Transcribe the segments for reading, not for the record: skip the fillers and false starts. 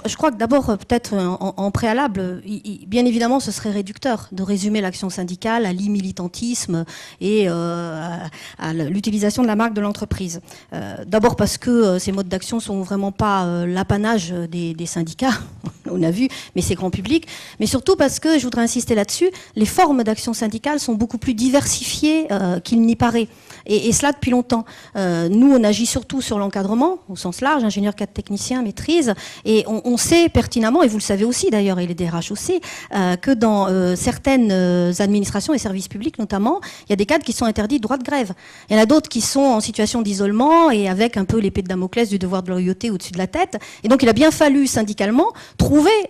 je crois que d'abord, peut-être en préalable, bien évidemment, ce serait réducteur de résumer l'action syndicale à l'imilitantisme et à l'utilisation de la marque de l'entreprise. D'abord parce que ces modes d'action sont vraiment pas l'apanage des syndicats, on a vu, mais c'est grand public. Mais surtout parce que, je voudrais insister là-dessus, les formes d'action syndicale sont beaucoup plus diversifiées qu'il n'y paraît. Et cela depuis longtemps. Nous, on agit surtout sur l'encadrement, au sens large, ingénieur, cadre, technicien, maîtrise, et on sait pertinemment, et vous le savez aussi d'ailleurs, et les DRH aussi, que dans certaines administrations et services publics notamment, il y a des cadres qui sont interdits de droit de grève. Il y en a d'autres qui sont en situation d'isolement et avec un peu l'épée de Damoclès du devoir de loyauté au-dessus de la tête. Et donc il a bien fallu syndicalement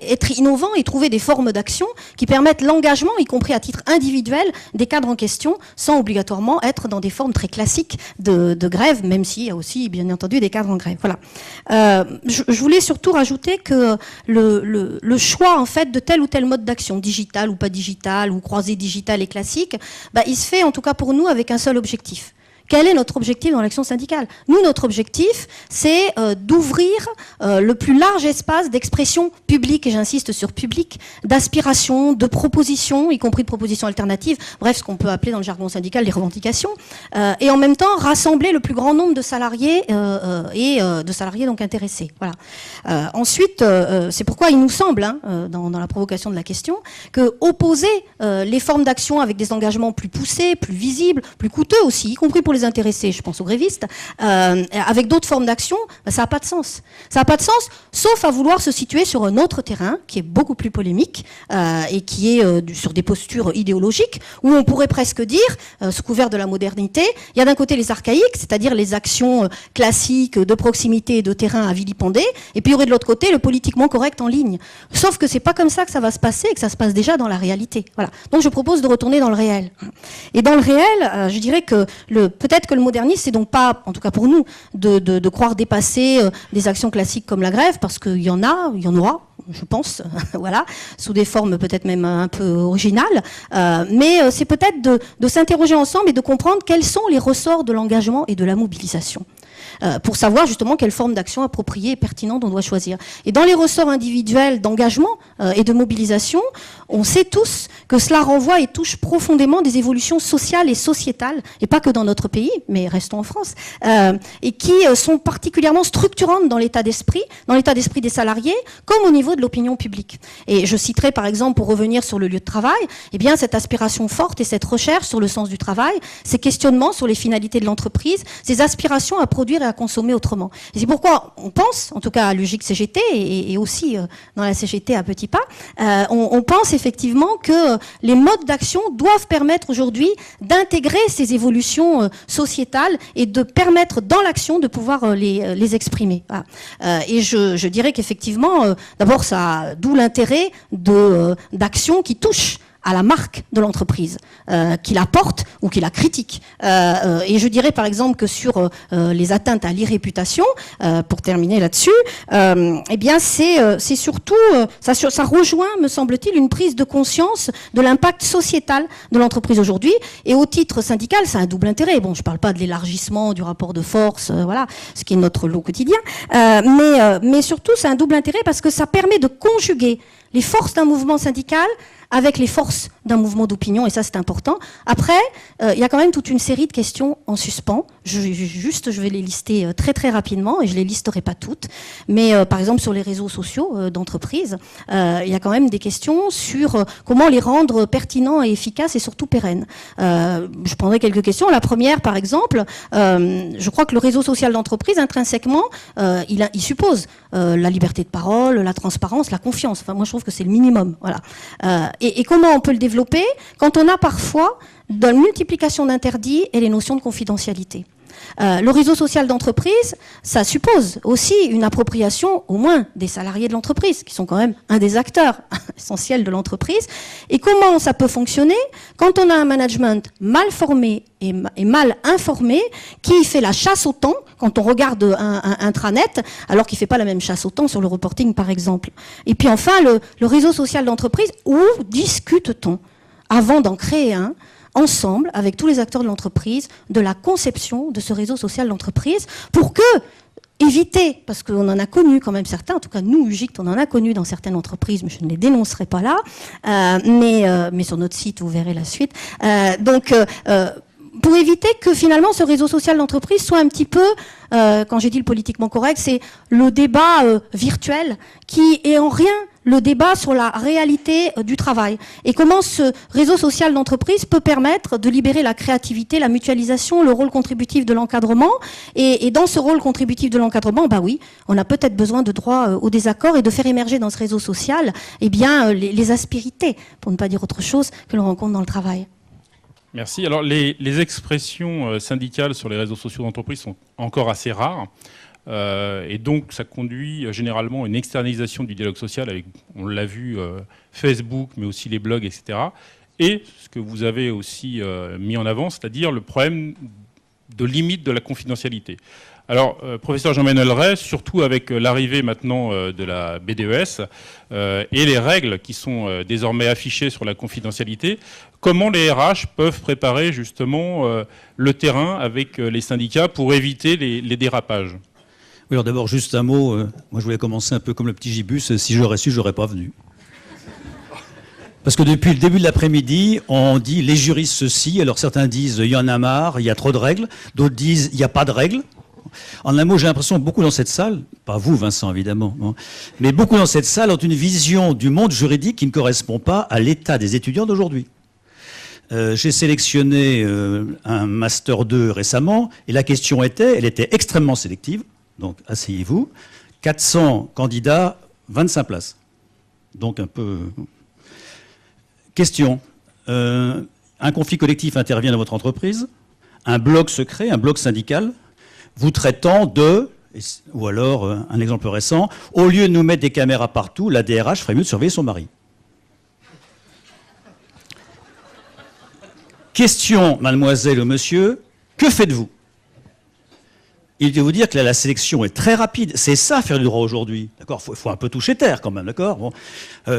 être innovant et trouver des formes d'action qui permettent l'engagement, y compris à titre individuel, des cadres en question, sans obligatoirement être dans des formes très classiques de grève, même s'il y a aussi, bien entendu, des cadres en grève. Voilà. Je voulais surtout rajouter que le choix, en fait, de tel ou tel mode d'action, digital ou pas digital, ou croisé digital et classique, il se fait, en tout cas pour nous, avec un seul objectif. Quel est notre objectif dans l'action syndicale? Nous, notre objectif, c'est d'ouvrir le plus large espace d'expression publique, et j'insiste sur public, d'aspiration, de propositions, y compris de propositions alternatives, bref, ce qu'on peut appeler dans le jargon syndical les revendications, et en même temps rassembler le plus grand nombre de salariés et de salariés donc intéressés. Voilà. Ensuite, c'est pourquoi il nous semble, dans la provocation de la question, que opposer les formes d'action avec des engagements plus poussés, plus visibles, plus coûteux aussi, y compris pour les intéressés, je pense aux grévistes, avec d'autres formes d'action, ça n'a pas de sens. Ça n'a pas de sens, sauf à vouloir se situer sur un autre terrain qui est beaucoup plus polémique et qui est sur des postures idéologiques, où on pourrait presque dire, sous couvert de la modernité, il y a d'un côté les archaïques, c'est-à-dire les actions classiques de proximité et de terrain à vilipender, et puis il y aurait de l'autre côté le politiquement correct en ligne. Sauf que c'est pas comme ça que ça va se passer, et que ça se passe déjà dans la réalité. Voilà. Donc je propose de retourner dans le réel. Et dans le réel, je dirais que peut-être que le modernisme, c'est donc pas, en tout cas pour nous, de croire dépasser des actions classiques comme la grève, parce qu'il y en aura, je pense, voilà, sous des formes peut-être même un peu originales, mais c'est peut-être de s'interroger ensemble et de comprendre quels sont les ressorts de l'engagement et de la mobilisation. Pour savoir justement quelle forme d'action appropriée et pertinente on doit choisir. Et dans les ressorts individuels d'engagement et de mobilisation, on sait tous que cela renvoie et touche profondément des évolutions sociales et sociétales, et pas que dans notre pays, mais restons en France, et qui sont particulièrement structurantes dans l'état d'esprit des salariés, comme au niveau de l'opinion publique. Et je citerai par exemple, pour revenir sur le lieu de travail, eh bien cette aspiration forte et cette recherche sur le sens du travail, ces questionnements sur les finalités de l'entreprise, ces aspirations à produire et à consommer autrement. Et c'est pourquoi on pense, en tout cas à l'UGIC CGT et aussi dans la CGT à petits pas, on pense effectivement que les modes d'action doivent permettre aujourd'hui d'intégrer ces évolutions sociétales et de permettre dans l'action de pouvoir les exprimer. Voilà. Et je dirais qu'effectivement, d'abord, d'où l'intérêt d'actions qui touchent à la marque de l'entreprise, qui la porte ou qui la critique. Et je dirais par exemple que sur les atteintes à l'irréputation, pour terminer là-dessus, eh bien c'est surtout, ça rejoint, me semble-t-il, une prise de conscience de l'impact sociétal de l'entreprise aujourd'hui. Et au titre syndical, c'est un double intérêt. Bon, je ne parle pas de l'élargissement du rapport de force, voilà, ce qui est notre lot quotidien, mais surtout c'est un double intérêt parce que ça permet de conjuguer les forces d'un mouvement syndical avec les forces d'un mouvement d'opinion, et ça c'est important. Après, il y a quand même toute une série de questions en suspens. Je vais les lister très très rapidement, et je les listerai pas toutes. Mais par exemple sur les réseaux sociaux d'entreprise, il y a quand même des questions sur comment les rendre pertinents et efficaces et surtout pérennes. Je prendrai quelques questions. La première, par exemple, je crois que le réseau social d'entreprise, intrinsèquement, il suppose la liberté de parole, la transparence, la confiance. Enfin, moi je trouve que c'est le minimum. Voilà. Et comment on peut le développer quand on a parfois de la multiplication d'interdits et les notions de confidentialité. Le réseau social d'entreprise, ça suppose aussi une appropriation au moins des salariés de l'entreprise, qui sont quand même un des acteurs essentiels de l'entreprise. Et comment ça peut fonctionner quand on a un management mal formé et mal informé, qui fait la chasse au temps, quand on regarde un intranet, alors qu'il ne fait pas la même chasse au temps sur le reporting, par exemple. Et puis enfin, le réseau social d'entreprise, où discute-t-on, avant d'en créer un, ensemble, avec tous les acteurs de l'entreprise, de la conception de ce réseau social d'entreprise, pour que éviter, parce qu'on en a connu quand même certains, en tout cas nous, UGICT, on en a connu dans certaines entreprises, mais je ne les dénoncerai pas là, mais sur notre site, vous verrez la suite. Pour éviter que finalement ce réseau social d'entreprise soit un petit peu, quand j'ai dit le politiquement correct, c'est le débat virtuel qui est en rien le débat sur la réalité du travail. Et comment ce réseau social d'entreprise peut permettre de libérer la créativité, la mutualisation, le rôle contributif de l'encadrement. Et dans ce rôle contributif de l'encadrement, bah oui, on a peut-être besoin de droit au désaccord et de faire émerger dans ce réseau social les aspérités, pour ne pas dire autre chose, que l'on rencontre dans le travail. Merci. Alors, les expressions syndicales sur les réseaux sociaux d'entreprise sont encore assez rares. Et donc, ça conduit généralement à une externalisation du dialogue social avec, on l'a vu, Facebook, mais aussi les blogs, etc. Et ce que vous avez aussi mis en avant, c'est-à-dire le problème de limite de la confidentialité. Alors, professeur Jean-Manuel Ray, surtout avec l'arrivée maintenant de la BDES et les règles qui sont désormais affichées sur la confidentialité, comment les RH peuvent préparer justement le terrain avec les syndicats pour éviter les dérapages ? Oui, alors d'abord, juste un mot. Moi, je voulais commencer un peu comme le petit gibus. Si j'aurais su, j'aurais pas venu. Parce que depuis le début de l'après-midi, on dit les juristes ceci. Alors certains disent il y en a marre, il y a trop de règles. D'autres disent il n'y a pas de règles. En un mot, j'ai l'impression que beaucoup dans cette salle, pas vous Vincent évidemment, mais beaucoup dans cette salle ont une vision du monde juridique qui ne correspond pas à l'état des étudiants d'aujourd'hui. J'ai sélectionné un Master 2 récemment et la question elle était extrêmement sélective. Donc, asseyez-vous. 400 candidats, 25 places. Donc, un peu... Question. Un conflit collectif intervient dans votre entreprise. Un bloc secret, un bloc syndical, vous traitant de... Ou alors, un exemple récent, au lieu de nous mettre des caméras partout, la DRH ferait mieux de surveiller son mari. Question, mademoiselle ou monsieur, que faites-vous ? Il faut vous dire que là, la sélection est très rapide. C'est ça, faire du droit aujourd'hui. D'accord ? Faut un peu toucher terre, quand même, d'accord ? Bon.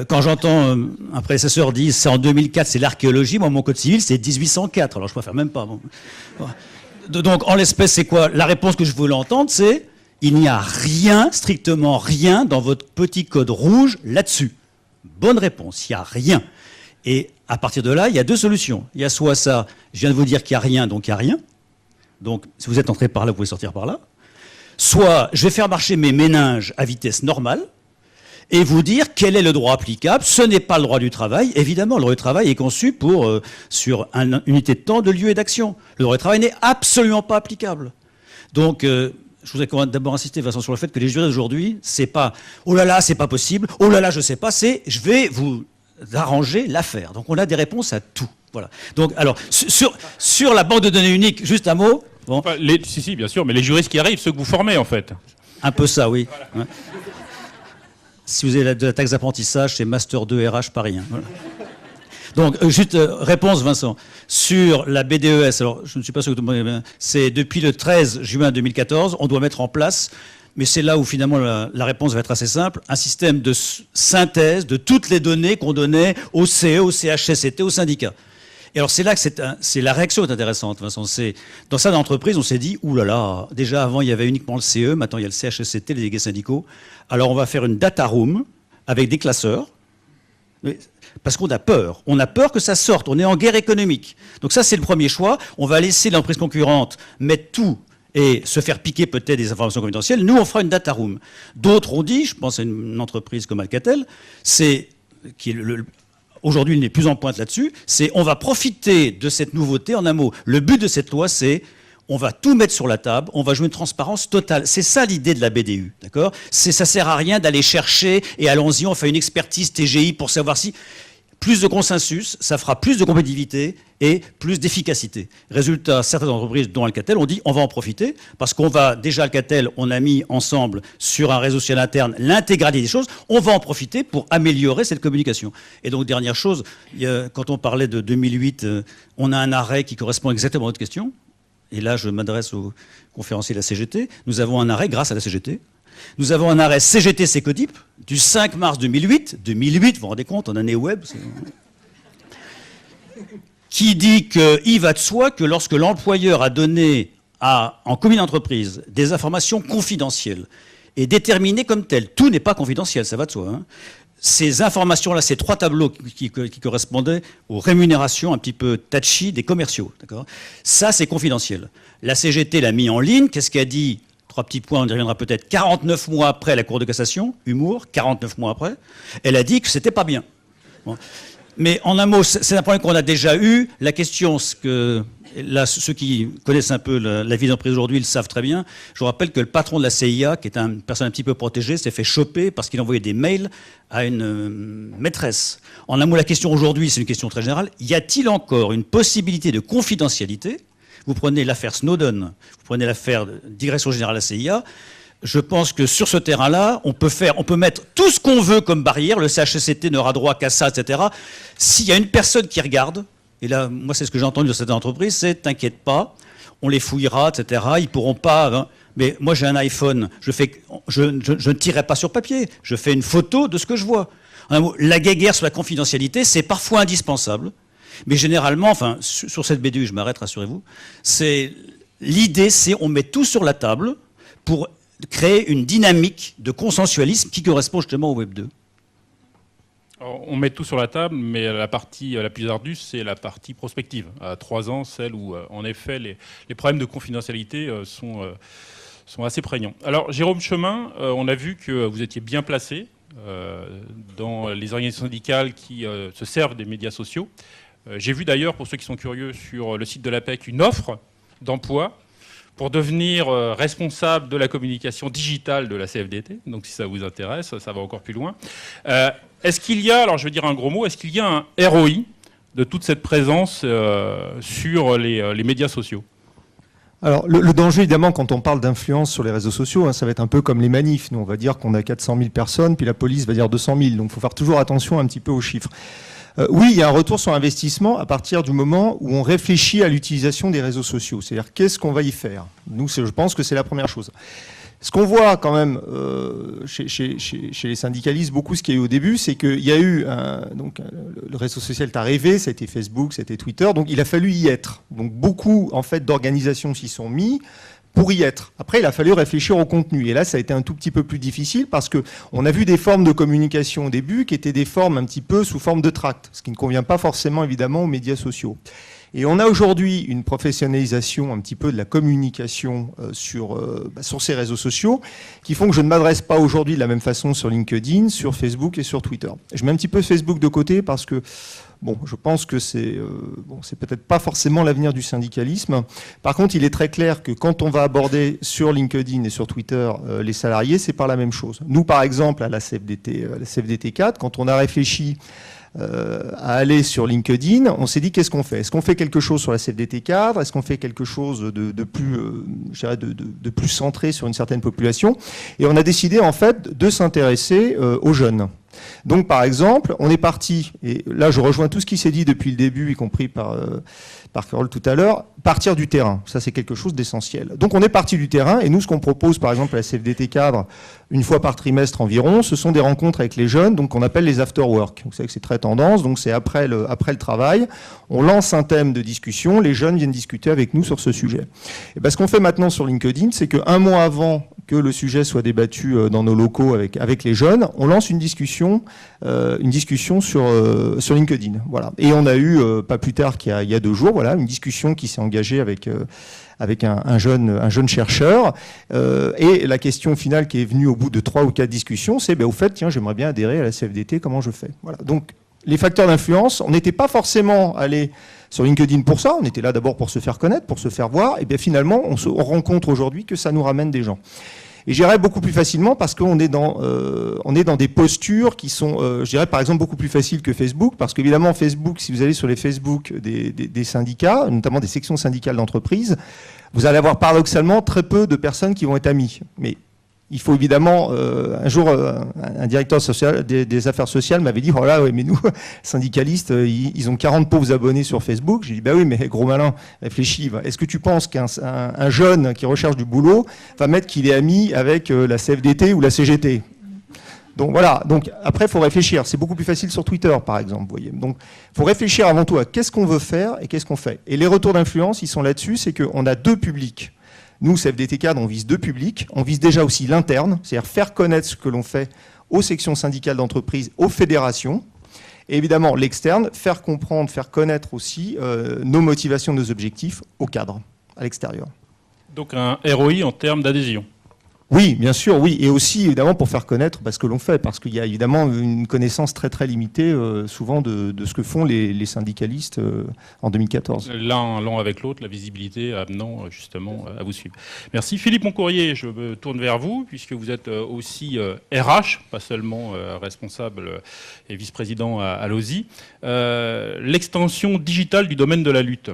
Quand j'entends un prédécesseur dire c'est en 2004, c'est l'archéologie, moi, mon code civil, c'est 1804. Alors, je préfère même pas. Bon. Donc, en l'espèce, c'est quoi ? La réponse que je voulais entendre, c'est il n'y a rien, strictement rien, dans votre petit code rouge là-dessus. Bonne réponse, il n'y a rien. Et à partir de là, il y a deux solutions. Il y a soit ça, je viens de vous dire qu'il n'y a rien, donc il n'y a rien. Donc, si vous êtes entré par là, vous pouvez sortir par là. Soit, je vais faire marcher mes méninges à vitesse normale et vous dire quel est le droit applicable. Ce n'est pas le droit du travail. Évidemment, le droit du travail est conçu sur une unité de temps, de lieu et d'action. Le droit du travail n'est absolument pas applicable. Donc, je voudrais d'abord insister, Vincent, sur le fait que les juristes d'aujourd'hui, c'est pas « oh là là, c'est pas possible, oh là là, je sais pas », c'est « je vais vous arranger l'affaire ». Donc, on a des réponses à tout. Voilà. Donc, alors, sur la banque de données unique, juste un mot. Bon. Enfin, si, bien sûr, mais les juristes qui arrivent, ceux que vous formez, en fait. Un peu ça, oui. Voilà. Ouais. Si vous avez de la taxe d'apprentissage, c'est Master 2 RH Paris. Hein. Voilà. Donc, juste réponse, Vincent. Sur la BDES, alors, je ne suis pas sûr que tout le monde est bien, c'est depuis le 13 juin 2014, on doit mettre en place, mais c'est là où finalement la réponse va être assez simple, un système de synthèse de toutes les données qu'on donnait au CE, au CHSCT, aux syndicats. Et alors c'est là que la réaction est intéressante, Vincent. Dans ça d'entreprise, on s'est dit, oulala, déjà avant il y avait uniquement le CE, maintenant il y a le CHSCT, les délégués syndicaux. Alors on va faire une data room avec des classeurs, parce qu'on a peur. On a peur que ça sorte, on est en guerre économique. Donc ça c'est le premier choix. On va laisser l'entreprise concurrente mettre tout et se faire piquer peut-être des informations confidentielles. Nous on fera une data room. D'autres ont dit, je pense à une entreprise comme Alcatel, aujourd'hui, il n'est plus en pointe là-dessus, c'est on va profiter de cette nouveauté. En un mot, le but de cette loi, c'est on va tout mettre sur la table, on va jouer une transparence totale. C'est ça l'idée de la BDU, d'accord ? Ça sert à rien d'aller chercher et allons-y, on fait une expertise TGI pour savoir si... Plus de consensus, ça fera plus de compétitivité et plus d'efficacité. Résultat, certaines entreprises, dont Alcatel, ont dit on va en profiter parce qu'on va, déjà Alcatel, on a mis ensemble sur un réseau social interne l'intégralité des choses, on va en profiter pour améliorer cette communication. Et donc, dernière chose, quand on parlait de 2008, on a un arrêt qui correspond exactement à votre question. Et là, je m'adresse aux conférenciers de la CGT. Nous avons un arrêt grâce à la CGT. Nous avons un arrêt CGT-Secodip du 5 mars 2008. 2008, vous vous rendez compte, en année web, qui dit qu'il va de soi que lorsque l'employeur a donné a en commun d'entreprise des informations confidentielles et déterminées comme telles, tout n'est pas confidentiel, ça va de soi, hein. Ces informations-là, ces 3 tableaux qui correspondaient aux rémunérations un petit peu touchy des commerciaux, d'accord ? Ça, c'est confidentiel. La CGT l'a mis en ligne. Qu'est-ce qu'elle a dit ? 3 petits points, on y reviendra peut-être. 49 mois après la Cour de cassation, humour, 49 mois après, elle a dit que c'était pas bien. Bon. Mais en un mot, c'est un point qu'on a déjà eu. La question, là, ceux qui connaissent un peu la vie d'entreprise aujourd'hui, ils le savent très bien. Je vous rappelle que le patron de la CIA, qui est une personne un petit peu protégée, s'est fait choper parce qu'il envoyait des mails à une maîtresse. En un mot, la question aujourd'hui, c'est une question très générale. Y a-t-il encore une possibilité de confidentialité ? Vous prenez l'affaire Snowden, vous prenez l'affaire de Direction générale de la CIA. Je pense que sur ce terrain-là, on peut mettre tout ce qu'on veut comme barrière. Le CHSCT n'aura droit qu'à ça, etc. S'il y a une personne qui regarde, et là, moi, c'est ce que j'ai entendu de cette entreprise, c'est « t'inquiète pas, on les fouillera, etc. Ils pourront pas... Hein. » Mais moi, j'ai un iPhone, je ne tirerai pas sur papier, je fais une photo de ce que je vois. La guéguerre sur la confidentialité, c'est parfois indispensable. Mais généralement, enfin, sur cette BDU, je m'arrête, rassurez-vous, l'idée, c'est on met tout sur la table pour créer une dynamique de consensualisme qui correspond justement au Web 2. Alors, on met tout sur la table, mais la partie la plus ardue, c'est la partie prospective. À 3 ans, celle où, en effet, les problèmes de confidentialité sont assez prégnants. Alors, Jérôme Chemin, on a vu que vous étiez bien placé dans les organisations syndicales qui se servent des médias sociaux. J'ai vu d'ailleurs, pour ceux qui sont curieux, sur le site de l'APEC, une offre d'emploi pour devenir responsable de la communication digitale de la CFDT. Donc si ça vous intéresse, ça va encore plus loin. Est-ce qu'il y a, alors je vais dire un gros mot, est-ce qu'il y a un ROI de toute cette présence sur les médias sociaux ? Alors, le danger, évidemment, quand on parle d'influence sur les réseaux sociaux, hein, ça va être un peu comme les manifs. Nous, on va dire qu'on a 400 000 personnes, puis la police va dire 200 000. Donc, il faut faire toujours attention un petit peu aux chiffres. Oui, il y a un retour sur investissement à partir du moment où on réfléchit à l'utilisation des réseaux sociaux. C'est-à-dire, qu'est-ce qu'on va y faire ? Nous, je pense que c'est la première chose. Ce qu'on voit quand même chez les syndicalistes, beaucoup ce qu'il y a eu au début, c'est qu'il y a eu le réseau social est arrivé, ça a été Facebook, ça a été Twitter, donc il a fallu y être. Donc beaucoup en fait d'organisations s'y sont mis pour y être. Après, il a fallu réfléchir au contenu. Et là, ça a été un tout petit peu plus difficile parce qu'on a vu des formes de communication au début qui étaient des formes un petit peu sous forme de tract, ce qui ne convient pas forcément évidemment aux médias sociaux. Et on a aujourd'hui une professionnalisation un petit peu de la communication sur ces réseaux sociaux qui font que je ne m'adresse pas aujourd'hui de la même façon sur LinkedIn, sur Facebook et sur Twitter. Je mets un petit peu Facebook de côté parce que je pense que c'est peut-être pas forcément l'avenir du syndicalisme. Par contre, il est très clair que quand on va aborder sur LinkedIn et sur Twitter les salariés, c'est pas la même chose. Nous, par exemple, à la CFDT 4, quand on a réfléchi à aller sur LinkedIn, on s'est dit qu'est-ce qu'on fait ? Est-ce qu'on fait quelque chose sur la CFDT cadre ? Est-ce qu'on fait quelque chose de plus centré sur une certaine population ? Et on a décidé en fait de s'intéresser aux jeunes. Donc par exemple, on est parti, et là je rejoins tout ce qui s'est dit depuis le début, y compris par Carole tout à l'heure, partir du terrain. Ça c'est quelque chose d'essentiel. Donc on est parti du terrain, et nous ce qu'on propose par exemple à la CFDT cadre, une fois par trimestre environ, ce sont des rencontres avec les jeunes, donc qu'on appelle les after-work. Vous savez que c'est très tendance, donc c'est après le travail. On lance un thème de discussion, les jeunes viennent discuter avec nous sur ce sujet. Et ben, ce qu'on fait maintenant sur LinkedIn, c'est qu'un mois avant que le sujet soit débattu dans nos locaux avec les jeunes, on lance une discussion sur LinkedIn. Voilà. Et on a eu, pas plus tard qu'il y a 2 jours, voilà, une discussion qui s'est engagée avec un jeune chercheur. Et la question finale qui est venue au bout de 3 ou 4 discussions, c'est au fait, tiens, j'aimerais bien adhérer à la CFDT, comment je fais ? Voilà. Donc, les facteurs d'influence, on n'était pas forcément allé sur LinkedIn pour ça, on était là d'abord pour se faire connaître, pour se faire voir, et bien finalement, on rencontre aujourd'hui que ça nous ramène des gens. Et j'irais beaucoup plus facilement parce qu'on est dans des postures qui sont, je dirais par exemple, beaucoup plus faciles que Facebook, parce qu'évidemment, Facebook, si vous allez sur les Facebook des syndicats, notamment des sections syndicales d'entreprise, vous allez avoir paradoxalement très peu de personnes qui vont être amies. Mais il faut évidemment, un jour, un directeur social, des affaires sociales m'avait dit, oh là, ouais, mais nous, syndicalistes, ils ont 40 pauvres abonnés sur Facebook. J'ai dit, bah oui, mais gros malin, réfléchis. Est-ce que tu penses qu'un jeune qui recherche du boulot va mettre qu'il est ami avec la CFDT ou la CGT ? Donc voilà, donc après il faut réfléchir, c'est beaucoup plus facile sur Twitter par exemple, vous voyez. Donc il faut réfléchir avant tout à qu'est-ce qu'on veut faire et qu'est-ce qu'on fait. Et les retours d'influence, ils sont là-dessus, c'est qu'on a 2 publics. Nous, CFDT Cadre, on vise deux publics. On vise déjà aussi l'interne, c'est-à-dire faire connaître ce que l'on fait aux sections syndicales d'entreprise, aux fédérations. Et évidemment, l'externe, faire comprendre, faire connaître aussi nos motivations, nos objectifs aux cadres, à l'extérieur. Donc un ROI en termes d'adhésion. Oui, bien sûr, oui. Et aussi, évidemment, pour faire connaître ce que l'on fait, parce qu'il y a évidemment une connaissance très, très limitée, souvent, de ce que font les syndicalistes en 2014. L'un avec l'autre, la visibilité amenant justement à vous suivre. Merci. Philippe Moncourrier, je me tourne vers vous, puisque vous êtes aussi RH, pas seulement responsable et vice-président à l'OSI. L'extension digitale du domaine de la lutte.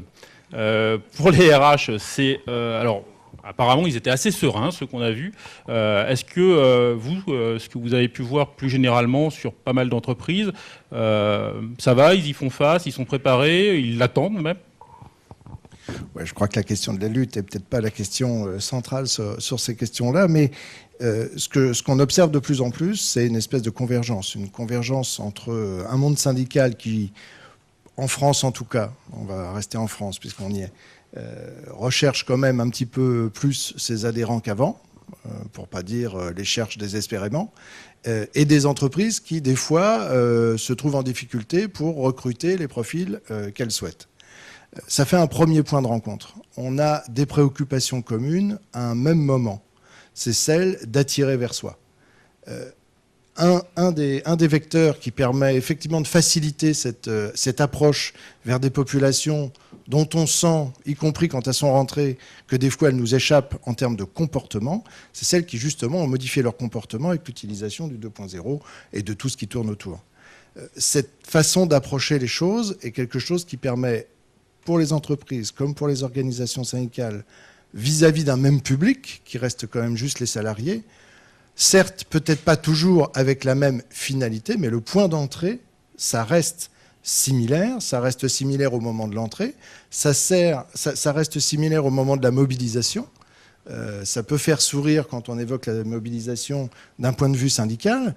Pour les RH, c'est... alors, apparemment, ils étaient assez sereins, ceux qu'on a vus. Est-ce que ce que vous avez pu voir plus généralement sur pas mal d'entreprises, ça va, ils y font face, ils sont préparés, ils l'attendent même? Ouais, je crois que la question de la lutte n'est peut-être pas la question centrale sur ces questions-là, mais ce qu'on observe de plus en plus, c'est une espèce de convergence. Une convergence entre un monde syndical qui, en France en tout cas, on va rester en France puisqu'on y est, recherche quand même un petit peu plus ses adhérents qu'avant, pour pas dire les cherche désespérément, et des entreprises qui, des fois, se trouvent en difficulté pour recruter les profils qu'elles souhaitent. Ça fait un premier point de rencontre. On a des préoccupations communes à un même moment. C'est celle d'attirer vers soi. Un des vecteurs qui permet effectivement de faciliter cette approche vers des populations dont on sent, y compris quand elles sont rentrées, que des fois elles nous échappent en termes de comportement, c'est celles qui justement ont modifié leur comportement avec l'utilisation du 2.0 et de tout ce qui tourne autour. Cette façon d'approcher les choses est quelque chose qui permet, pour les entreprises comme pour les organisations syndicales, vis-à-vis d'un même public, qui reste quand même juste les salariés, certes, peut-être pas toujours avec la même finalité, mais le point d'entrée, ça reste similaire. Ça reste similaire au moment de l'entrée. Ça reste similaire au moment de la mobilisation. Ça peut faire sourire quand on évoque la mobilisation d'un point de vue syndical.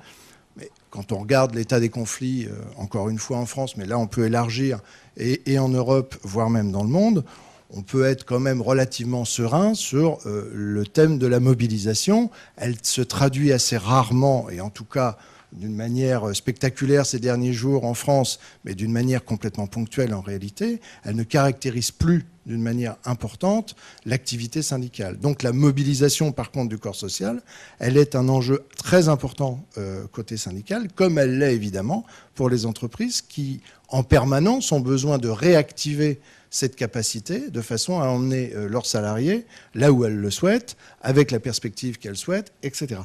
Mais quand on regarde l'état des conflits, encore une fois en France, mais là on peut élargir, et en Europe, voire même dans le monde, on peut être quand même relativement serein sur le thème de la mobilisation. Elle se traduit assez rarement, et en tout cas d'une manière spectaculaire ces derniers jours en France, mais d'une manière complètement ponctuelle en réalité. Elle ne caractérise plus d'une manière importante l'activité syndicale. Donc la mobilisation, par contre, du corps social, elle est un enjeu très important côté syndical, comme elle l'est évidemment pour les entreprises qui, en permanence, ont besoin de réactiver cette capacité de façon à emmener leurs salariés là où elles le souhaitent, avec la perspective qu'elles souhaitent, etc.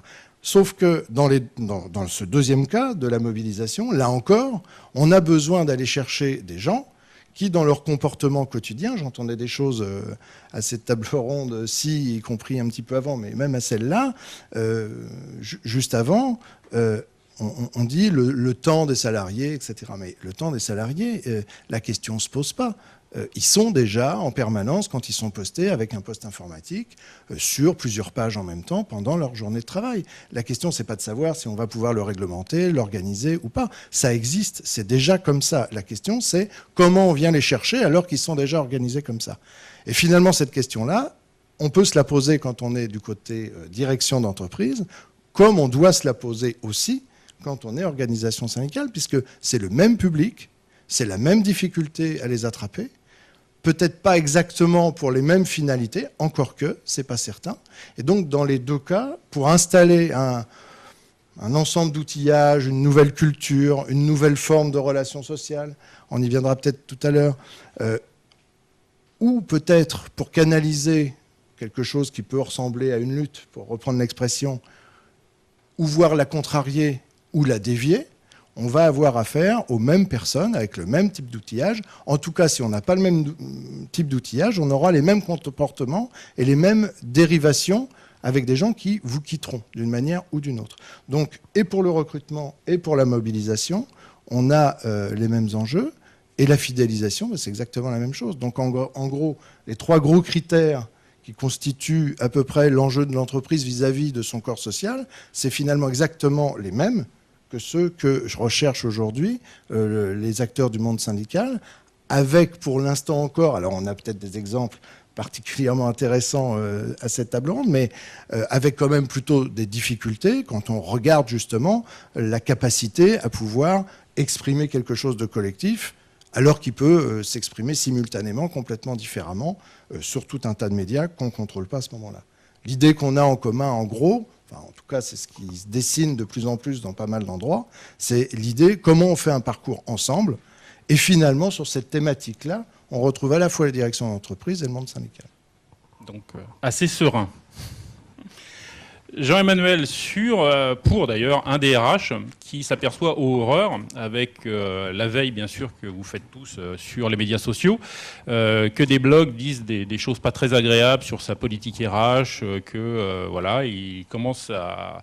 Sauf que dans ce deuxième cas de la mobilisation, là encore, on a besoin d'aller chercher des gens qui, dans leur comportement quotidien, j'entendais des choses à cette table ronde-ci, y compris un petit peu avant, mais même à celle-là, juste avant, on dit le temps des salariés, etc. Mais le temps des salariés, la question ne se pose pas. Ils sont déjà en permanence, quand ils sont postés, avec un poste informatique, sur plusieurs pages en même temps pendant leur journée de travail. La question, c'est pas de savoir si on va pouvoir le réglementer, l'organiser ou pas. Ça existe, c'est déjà comme ça. La question, c'est comment on vient les chercher alors qu'ils sont déjà organisés comme ça. Et finalement, cette question-là, on peut se la poser quand on est du côté direction d'entreprise, comme on doit se la poser aussi quand on est organisation syndicale, puisque c'est le même public, c'est la même difficulté à les attraper, peut-être pas exactement pour les mêmes finalités, encore que, c'est pas certain. Et donc, dans les deux cas, pour installer un ensemble d'outillages, une nouvelle culture, une nouvelle forme de relation sociale, on y viendra peut-être tout à l'heure, ou peut-être pour canaliser quelque chose qui peut ressembler à une lutte, pour reprendre l'expression, ou voir la contrarier ou la dévier, on va avoir affaire aux mêmes personnes avec le même type d'outillage. En tout cas, si on n'a pas le même type d'outillage, on aura les mêmes comportements et les mêmes dérivations avec des gens qui vous quitteront d'une manière ou d'une autre. Donc, et pour le recrutement et pour la mobilisation, on a les mêmes enjeux. Et la fidélisation, c'est exactement la même chose. Donc, en gros, les trois gros critères qui constituent à peu près l'enjeu de l'entreprise vis-à-vis de son corps social, c'est finalement exactement les mêmes que ceux que je recherche aujourd'hui, les acteurs du monde syndical, avec pour l'instant encore, alors on a peut-être des exemples particulièrement intéressant à cette table ronde, mais avec quand même plutôt des difficultés quand on regarde justement la capacité à pouvoir exprimer quelque chose de collectif, alors qu'il peut s'exprimer simultanément, complètement différemment, sur tout un tas de médias qu'on ne contrôle pas à ce moment-là. L'idée qu'on a en commun, en gros, enfin, en tout cas c'est ce qui se dessine de plus en plus dans pas mal d'endroits, c'est l'idée comment on fait un parcours ensemble, et finalement sur cette thématique-là, on retrouve à la fois la direction d'entreprise et le monde syndical. Donc assez serein. Jean-Emmanuel, pour d'ailleurs un DRH qui s'aperçoit aux horreurs, avec la veille bien sûr que vous faites tous sur les médias sociaux, que des blogs disent des choses pas très agréables sur sa politique RH, voilà, il commence à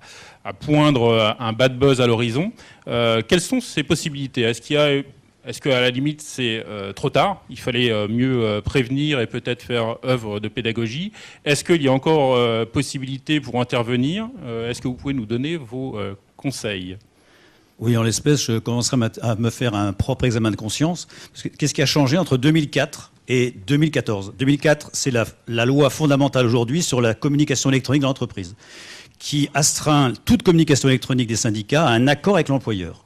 poindre un bad buzz à l'horizon. Quelles sont ces possibilités ? Est-ce qu'à la limite, c'est trop tard ? Il fallait mieux prévenir et peut-être faire œuvre de pédagogie. Est-ce qu'il y a encore possibilité pour intervenir ? Est-ce que vous pouvez nous donner vos conseils ? Oui, en l'espèce, je commencerai à me faire un propre examen de conscience. Qu'est-ce qui a changé entre 2004 et 2014 ? 2004, c'est la loi fondamentale aujourd'hui sur la communication électronique dans l'entreprise, qui astreint toute communication électronique des syndicats à un accord avec l'employeur.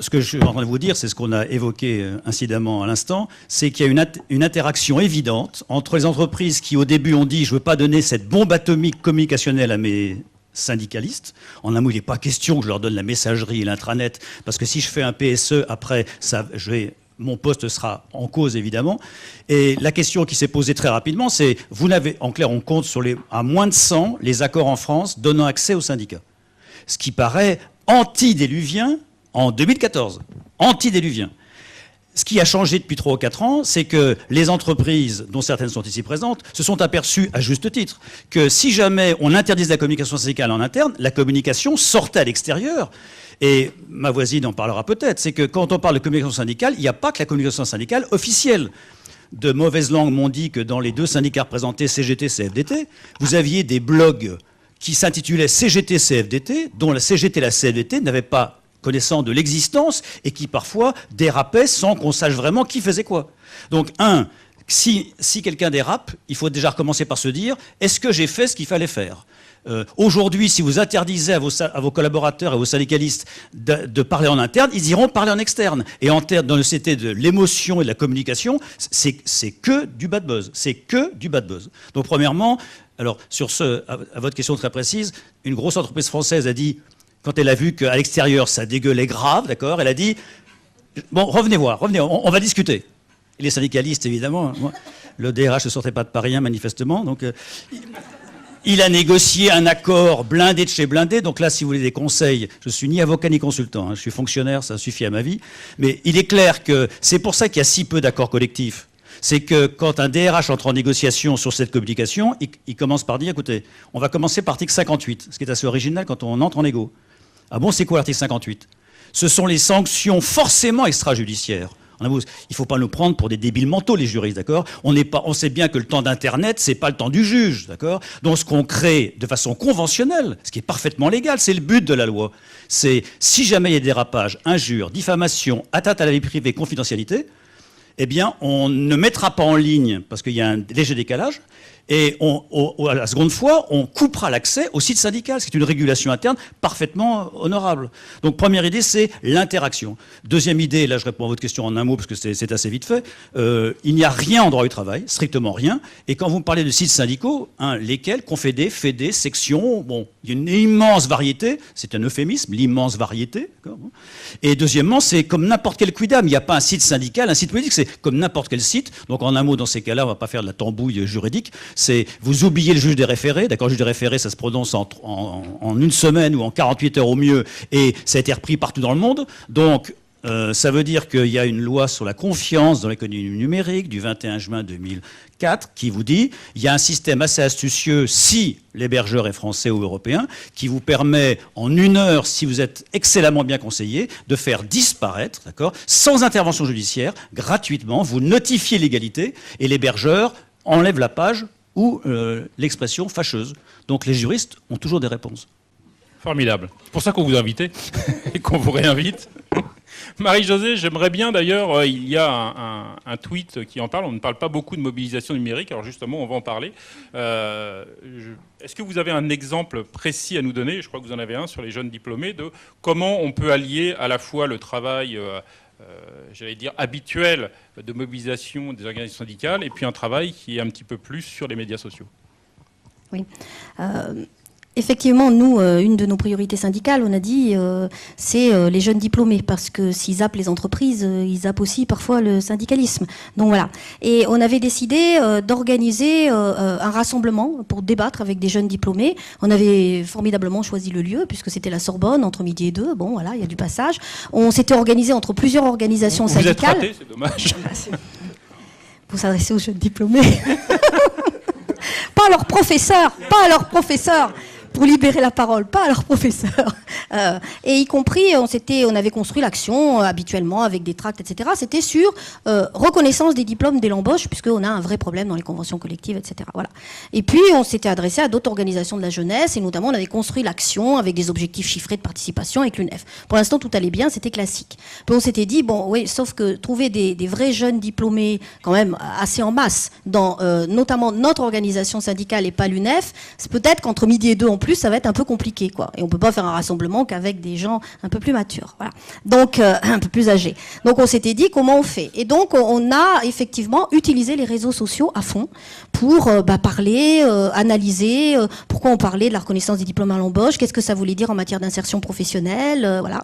Ce que je suis en train de vous dire, c'est ce qu'on a évoqué incidemment à l'instant, c'est qu'il y a une interaction évidente entre les entreprises qui, au début, ont dit « je ne veux pas donner cette bombe atomique communicationnelle à mes syndicalistes ». En un mot, il n'est pas question que je leur donne la messagerie et l'intranet, parce que si je fais un PSE, après, mon poste sera en cause, évidemment. Et la question qui s'est posée très rapidement, c'est, en clair, on compte à moins de 100 les accords en France donnant accès aux syndicats. Ce qui paraît antédiluvien en 2014, antédiluvien. Ce qui a changé depuis 3 ou 4 ans, c'est que les entreprises, dont certaines sont ici présentes, se sont aperçues, à juste titre, que si jamais on interdisait la communication syndicale en interne, la communication sortait à l'extérieur. Et ma voisine en parlera peut-être, c'est que quand on parle de communication syndicale, il n'y a pas que la communication syndicale officielle. De mauvaises langues m'ont dit que dans les 2 syndicats représentés, CGT, CFDT, vous aviez des blogs qui s'intitulaient CGT, CFDT, dont la CGT et la CFDT n'avaient pas connaissant de l'existence et qui parfois dérapaient sans qu'on sache vraiment qui faisait quoi. Donc, si quelqu'un dérape, il faut déjà recommencer par se dire « est-ce que j'ai fait ce qu'il fallait faire ?» Aujourd'hui, si vous interdisez à vos collaborateurs et à vos syndicalistes de parler en interne, ils iront parler en externe. Et dans le CT de l'émotion et de la communication, c'est que du bad buzz. C'est que du bad buzz. Donc, premièrement, alors, à votre question très précise, une grosse entreprise française a dit, quand elle a vu qu'à l'extérieur, ça dégueulait grave, d'accord, elle a dit « bon, revenez voir, on va discuter ». Et les syndicalistes, évidemment, le DRH ne sortait pas de Paris, manifestement, donc il a négocié un accord blindé de chez blindé. Donc là, si vous voulez des conseils, je ne suis ni avocat ni consultant, je suis fonctionnaire, ça suffit à ma vie. Mais il est clair que c'est pour ça qu'il y a si peu d'accords collectifs. C'est que quand un DRH entre en négociation sur cette communication, il commence par dire « écoutez, on va commencer par l'article 58 », ce qui est assez original quand on entre en négo. Ah bon, c'est quoi l'article 58 ? Ce sont les sanctions forcément extrajudiciaires. Il ne faut pas nous prendre pour des débiles mentaux, les juristes, d'accord ? On sait bien que le temps d'Internet, c'est pas le temps du juge, d'accord ? Donc ce qu'on crée de façon conventionnelle, ce qui est parfaitement légal, c'est le but de la loi. C'est, si jamais il y a dérapage, injure, diffamation, atteinte à la vie privée, confidentialité, eh bien, on ne mettra pas en ligne, parce qu'il y a un léger décalage, et à la seconde fois, on coupera l'accès au site syndical, ce qui est une régulation interne parfaitement honorable. Donc, première idée, c'est l'interaction. Deuxième idée, là je réponds à votre question en un mot, parce que c'est assez vite fait, il n'y a rien en droit du travail, strictement rien, et quand vous me parlez de sites syndicaux, lesquels, confédés, fédés, sections, bon, il y a une immense variété, c'est un euphémisme, l'immense variété, et deuxièmement, c'est comme n'importe quel quidam, il n'y a pas un site syndical, un site politique, c'est comme n'importe quel site, donc en un mot, dans ces cas-là, on ne va pas faire de la tambouille juridique, c'est vous oubliez le juge des référés, d'accord, le juge des référés, ça se prononce en une semaine ou en 48 heures au mieux, et ça a été repris partout dans le monde, donc ça veut dire qu'il y a une loi sur la confiance dans l'économie numérique du 21 juin 2004 qui vous dit il y a un système assez astucieux si l'hébergeur est français ou européen qui vous permet en 1 heure, si vous êtes excellemment bien conseillé, de faire disparaître, d'accord, sans intervention judiciaire, gratuitement, vous notifiez l'égalité et l'hébergeur enlève la page ou l'expression fâcheuse. Donc les juristes ont toujours des réponses. Formidable. C'est pour ça qu'on vous a invité et qu'on vous réinvite. Marie-Josée, j'aimerais bien d'ailleurs, il y a un tweet qui en parle, on ne parle pas beaucoup de mobilisation numérique, alors justement on va en parler. Est-ce que vous avez un exemple précis à nous donner, je crois que vous en avez un sur les jeunes diplômés, de comment on peut allier à la fois le travail, j'allais dire, habituel de mobilisation des organisations syndicales et puis un travail qui est un petit peu plus sur les médias sociaux? Oui. Effectivement, nous, une de nos priorités syndicales, on a dit, c'est les jeunes diplômés, parce que s'ils zappent les entreprises, ils zappent aussi parfois le syndicalisme. Donc voilà. Et on avait décidé d'organiser un rassemblement pour débattre avec des jeunes diplômés. On avait formidablement choisi le lieu, puisque c'était la Sorbonne, entre midi et 2. Bon, voilà, il y a du passage. On s'était organisé entre plusieurs organisations syndicales. Vous êtes raté, c'est dommage. Pour s'adresser aux jeunes diplômés. Pas à leurs professeurs, pas à leurs professeurs. Pour libérer la parole, pas à leurs professeurs. Et y compris, on avait construit l'action habituellement avec des tracts, etc. C'était sur reconnaissance des diplômes dès l'embauche, puisqu'on a un vrai problème dans les conventions collectives, etc. Voilà. Et puis, on s'était adressé à d'autres organisations de la jeunesse, et notamment, on avait construit l'action avec des objectifs chiffrés de participation avec l'UNEF. Pour l'instant, tout allait bien, c'était classique. Puis on s'était dit, bon, oui, sauf que trouver des vrais jeunes diplômés, quand même assez en masse, dans notamment notre organisation syndicale et pas l'UNEF, c'est peut-être qu'entre midi et 2 en plus, ça va être un peu compliqué, quoi. Et on peut pas faire un rassemblement qu'avec des gens un peu plus matures, voilà. Donc un peu plus âgés. Donc on s'était dit comment on fait. Et donc on a effectivement utilisé les réseaux sociaux à fond pour parler, analyser pourquoi on parlait de la reconnaissance des diplômes à l'embauche, qu'est-ce que ça voulait dire en matière d'insertion professionnelle, voilà,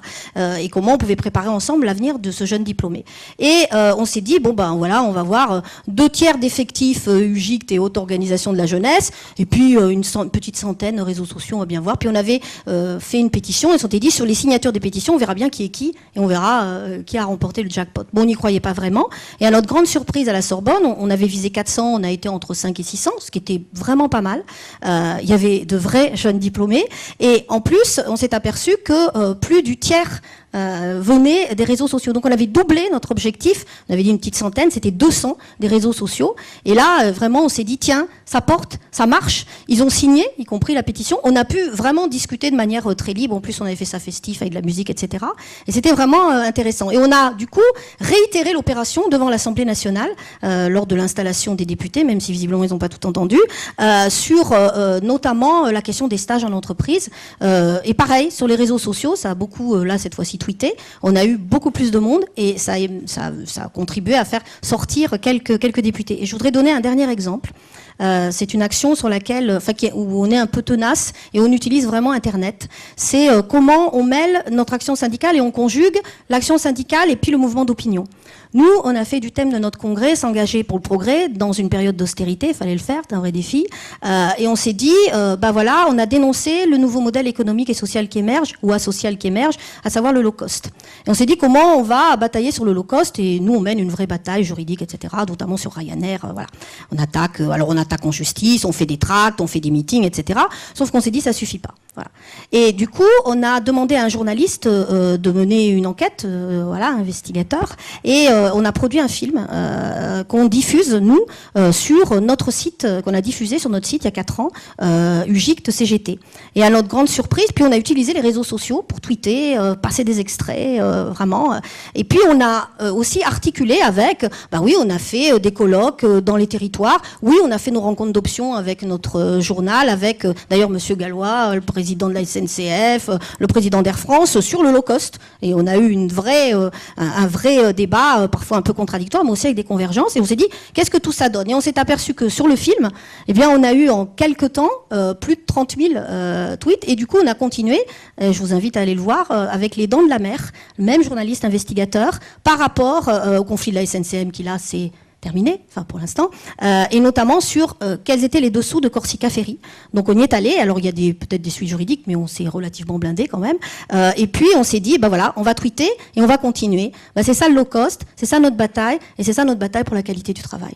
et comment on pouvait préparer ensemble l'avenir de ce jeune diplômé. Et on s'est dit bon ben voilà, on va voir 2/3 d'effectifs UGICT et haute organisation de la jeunesse, et puis une petite centaine de réseaux sociaux, on va bien voir. Puis on avait fait une pétition et on s'était dit sur les signatures des pétitions, on verra bien qui est qui et on verra qui a remporté le jackpot. Bon, on n'y croyait pas vraiment. Et à notre grande surprise à la Sorbonne, on avait visé 400, on a été entre 5 et 600, ce qui était vraiment pas mal. Il y avait de vrais jeunes diplômés. Et en plus, on s'est aperçu que plus du tiers venaient des réseaux sociaux. Donc on avait doublé notre objectif. On avait dit une petite centaine, c'était 200 des réseaux sociaux. Et là, vraiment, on s'est dit, tiens, ça porte, ça marche. Ils ont signé, y compris la pétition. On a pu vraiment discuter de manière très libre. En plus, on avait fait ça festif avec de la musique, etc. Et c'était vraiment intéressant. Et on a, du coup, réitéré l'opération devant l'Assemblée nationale lors de l'installation des députés, même si visiblement ils n'ont pas tout entendu, sur notamment la question des stages en entreprise. Et pareil, sur les réseaux sociaux, ça a beaucoup, là, cette fois-ci, tweeté. On a eu beaucoup plus de monde et ça a contribué à faire sortir quelques députés. Et je voudrais donner un dernier exemple. C'est une action sur laquelle, où on est un peu tenace et on utilise vraiment Internet. C'est comment on mêle notre action syndicale et on conjugue l'action syndicale et puis le mouvement d'opinion. Nous, on a fait du thème de notre congrès s'engager pour le progrès dans une période d'austérité, il fallait le faire, c'est un vrai défi. Et on s'est dit, voilà, on a dénoncé le nouveau modèle économique et social qui émerge, ou asocial qui émerge, à savoir le low cost. Et on s'est dit comment on va batailler sur le low cost, et nous on mène une vraie bataille juridique, etc., notamment sur Ryanair, voilà. On attaque en justice, on fait des tracts, on fait des meetings, etc. Sauf qu'on s'est dit ça suffit pas. Voilà. Et du coup, on a demandé à un journaliste de mener une enquête, investigateur, et on a produit un film qu'on diffuse, nous, sur notre site, qu'on a diffusé sur notre site il y a 4 ans, UGICT CGT. Et à notre grande surprise, puis on a utilisé les réseaux sociaux pour tweeter, passer des extraits, vraiment. Et puis on a aussi articulé avec, oui, on a fait des colloques dans les territoires, oui, on a fait nos rencontres d'options avec notre journal, avec d'ailleurs Monsieur Gallois, le président de la SNCF, le président d'Air France, sur le low cost. Et on a eu un vrai débat, parfois un peu contradictoire, mais aussi avec des convergences. Et on s'est dit, qu'est-ce que tout ça donne? Et on s'est aperçu que sur le film, on a eu en quelques temps plus de 30 000 tweets. Et du coup, on a continué, je vous invite à aller le voir, avec les Dents de la Mer, le même journaliste investigateur, par rapport au conflit de la SNCM qui là, c'est terminé, enfin pour l'instant, et notamment sur quels étaient les dessous de Corsica Ferry. Donc on y est allé, alors il y a peut-être des suites juridiques, mais on s'est relativement blindé quand même, et puis on s'est dit, on va tweeter et on va continuer. C'est ça le low cost, c'est ça notre bataille, et c'est ça notre bataille pour la qualité du travail.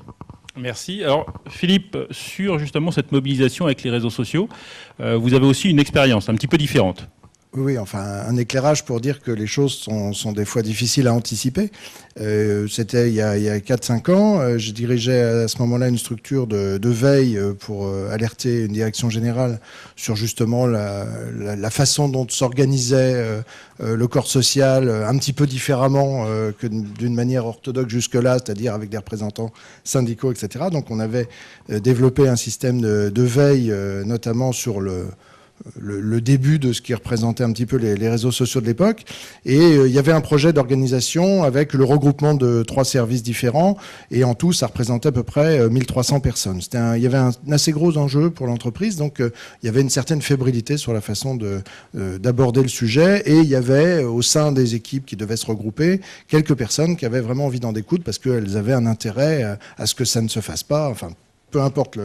Merci. Alors Philippe, sur justement cette mobilisation avec les réseaux sociaux, vous avez aussi une expérience un petit peu différente. Oui, enfin, un éclairage pour dire que les choses sont des fois difficiles à anticiper. C'était il y a 4-5 ans. Je dirigeais à ce moment-là une structure de veille pour alerter une direction générale sur justement la façon dont s'organisait le corps social un petit peu différemment que d'une manière orthodoxe jusque-là, c'est-à-dire avec des représentants syndicaux, etc. Donc on avait développé un système de veille, notamment sur le début de ce qui représentait un petit peu les réseaux sociaux de l'époque. Et il y avait un projet d'organisation avec le regroupement de 3 services différents. Et en tout, ça représentait à peu près 1300 personnes. Il y avait un assez gros enjeu pour l'entreprise. Donc, il y avait une certaine fébrilité sur la façon d'aborder le sujet. Et il y avait, au sein des équipes qui devaient se regrouper, quelques personnes qui avaient vraiment envie d'en découdre parce qu'elles avaient un intérêt à ce que ça ne se fasse pas. Enfin, peu importe